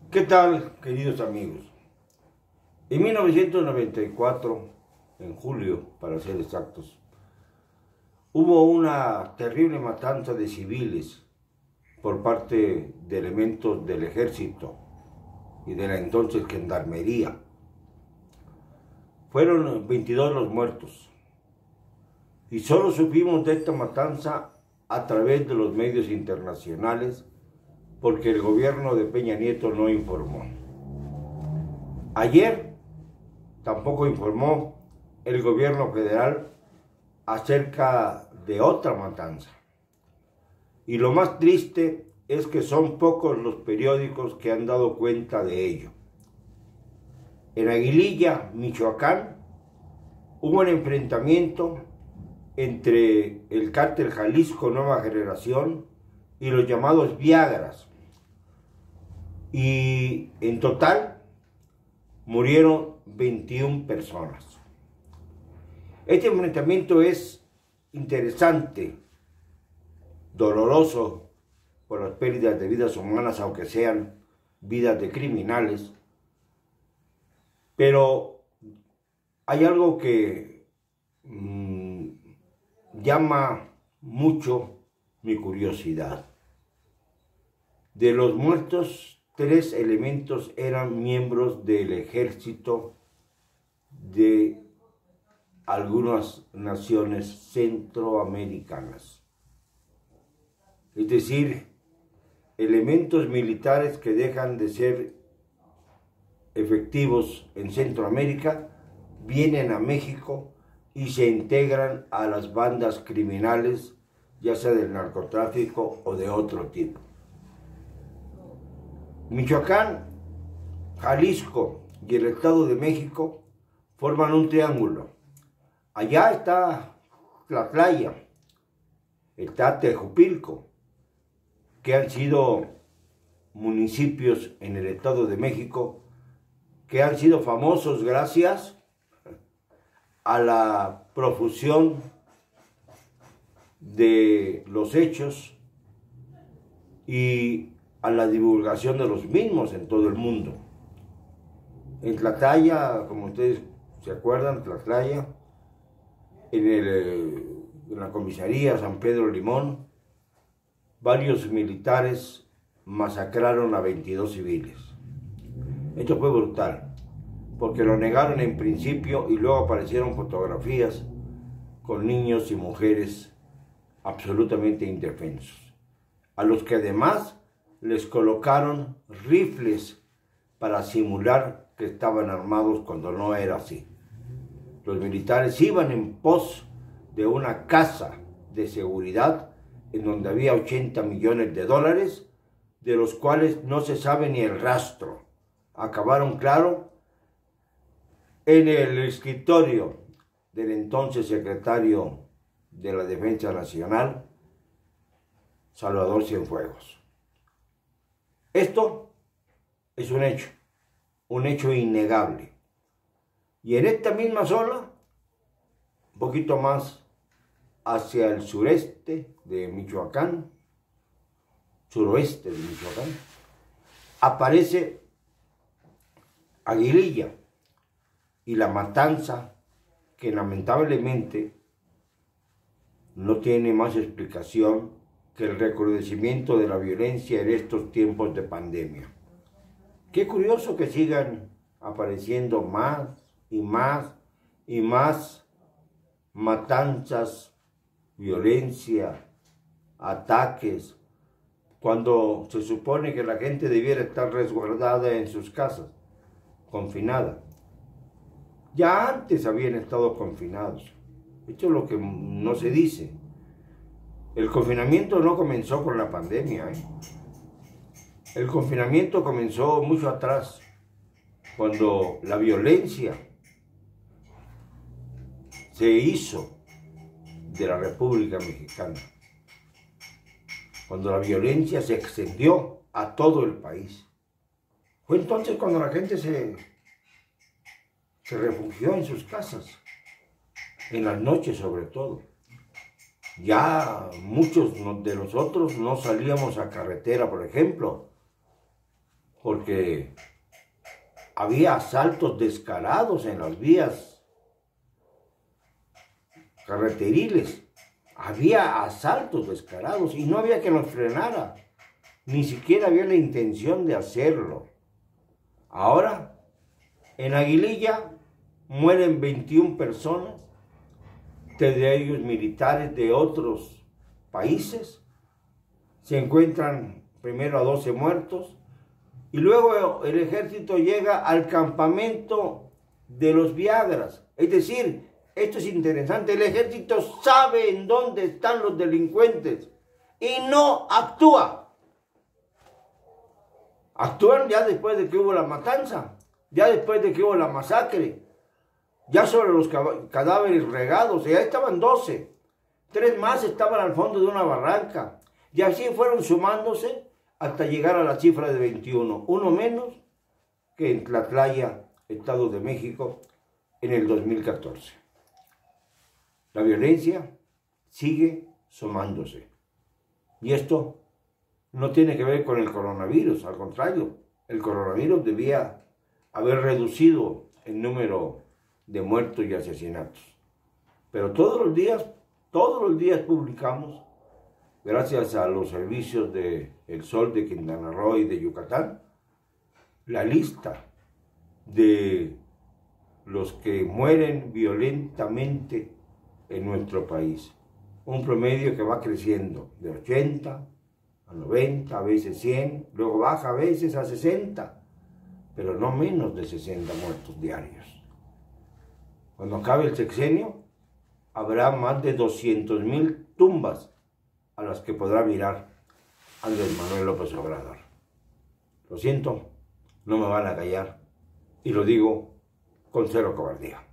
¿Qué tal, queridos amigos? En 1994, en julio, para ser exactos, hubo una terrible matanza de civiles por parte de elementos del ejército y de la entonces gendarmería. Fueron 22 los muertos y solo supimos de esta matanza a través de los medios internacionales porque el gobierno de Peña Nieto no informó. Ayer tampoco informó el gobierno federal acerca de otra matanza. Y lo más triste es que son pocos los periódicos que han dado cuenta de ello. En Aguililla, Michoacán, hubo un enfrentamiento entre el cártel Jalisco Nueva Generación y los llamados Viagras. Y en total murieron 21 personas. Este enfrentamiento es interesante, doloroso por las pérdidas de vidas humanas, aunque sean vidas de criminales, pero hay algo que llama mucho mi curiosidad. De los muertos, 3 elementos eran miembros del ejército de algunas naciones centroamericanas. Es decir, elementos militares que dejan de ser efectivos en Centroamérica, vienen a México y se integran a las bandas criminales, ya sea del narcotráfico o de otro tipo. Michoacán, Jalisco y el Estado de México forman un triángulo. Allá está Tlatlaya, está Tejupilco, que han sido municipios en el Estado de México que han sido famosos gracias a la profusión de los hechos y a la divulgación de los mismos en todo el mundo. En Tlatlaya, como ustedes se acuerdan, Tlatlaya, en la comisaría San Pedro Limón, varios militares masacraron a 22 civiles. Esto fue brutal, porque lo negaron en principio y luego aparecieron fotografías con niños y mujeres absolutamente indefensos, a los que además les colocaron rifles para simular que estaban armados cuando no era así. Los militares iban en pos de una casa de seguridad en donde había 80 millones de dólares, de los cuales no se sabe ni el rastro. Acabaron, claro, en el escritorio del entonces secretario de la Defensa Nacional, Salvador Cienfuegos. Esto es un hecho innegable. Y en esta misma zona, un poquito más hacia el sureste de Michoacán, suroeste de Michoacán, aparece Aguililla y la matanza que lamentablemente no tiene más explicación que el recrudecimiento de la violencia en estos tiempos de pandemia. Qué curioso que sigan apareciendo más y más y más matanzas, violencia, ataques, cuando se supone que la gente debiera estar resguardada en sus casas, confinada. Ya antes habían estado confinados. Esto es lo que no se dice. El confinamiento no comenzó con la pandemia, El confinamiento comenzó mucho atrás, cuando la violencia se hizo de la República Mexicana, cuando la violencia se extendió a todo el país. Fue entonces cuando la gente se refugió en sus casas, en las noches sobre todo. Ya muchos de nosotros no salíamos a carretera, por ejemplo, ¿Por porque había asaltos descarados en las vías carreteriles. Había asaltos descarados y no había quien los frenara. Ni siquiera había la intención de hacerlo. Ahora, en Aguililla mueren 21 personas, de ellos militares de otros países. Se encuentran primero a 12 muertos y luego el ejército llega al campamento de los Viagras. Es decir, esto es interesante, el ejército sabe en dónde están los delincuentes y no actúa. Actúan ya después de que hubo la matanza, ya después de que hubo la masacre, ya sobre los cadáveres regados. Ya estaban 12, 3 más estaban al fondo de una barranca, y así fueron sumándose hasta llegar a la cifra de 21, uno menos que en Tlatlaya, Estado de México, en el 2014. La violencia sigue sumándose, y esto no tiene que ver con el coronavirus, al contrario, el coronavirus debía haber reducido el número de muertos y asesinatos. Pero todos los días publicamos, gracias a los servicios de El Sol de Quintana Roo y de Yucatán, la lista de los que mueren violentamente en nuestro país. Un promedio que va creciendo de 80 a 90, a veces 100, luego baja a veces a 60, pero no menos de 60 muertos diarios. Cuando acabe el sexenio, habrá más de 200,000 tumbas a las que podrá mirar Andrés Manuel López Obrador. Lo siento, no me van a callar, y lo digo con cero cobardía.